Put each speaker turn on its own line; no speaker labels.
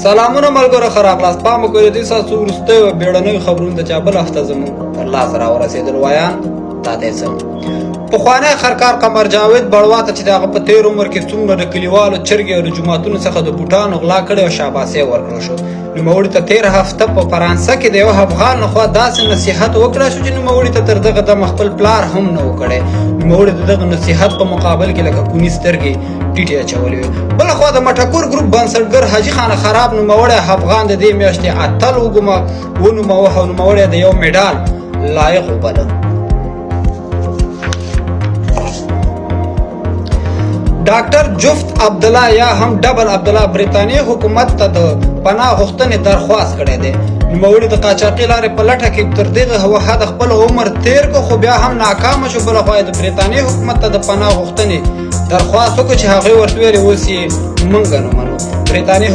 سلامونه ملګرو ښه راغلاست. پام وکړئ دې ساعت څو وروستیو بیړنیو خبرونو ته چې بل هفته زموږ تر لاسه راورسېدل. ویان دا دی څه پخوانی خرکار قمر جاوید بړوا ته چې د هغه په تېر عمر کې څومره د کلیوالو چرګې او د جوماتونو څخه د بوټانو غلا کړې او شاباسي ورکړل شو. نوموړي ته تېره هفته په فرانسه کې د یو افغان لخوا داسې نصیحت وکړی شو چې نوموړي ته تر دغه دمه خپل پلار هم نه و کړی. نوموړي د دغه نصیحت په مقابل کې لکه کوني سترګې ټیټې اچولې وې. بلخوا د مټکور ګروپ بنسټګر حاجي خان خراب نوموړی افغان د دې میاشتې اتل ونوموه او نوموړی د یو میډال لایق وبله. ډاکټر جفت عبدالله یا هم ډبل عبدالله برطانیې حکومت ته د پناه غوښتنې درخواست کړی دی. نوموړي د قاچاقي لارې په لټه کې تر دغه حده خپل عمر تېر کړ خو بیا هم ناکامه شو. بلخوا یې د برطانیې حکومت ته د پناه غوښتنې درخواست وکړ چې هغوی ورته ویلي اوس یې موږ نه منو. برطانیې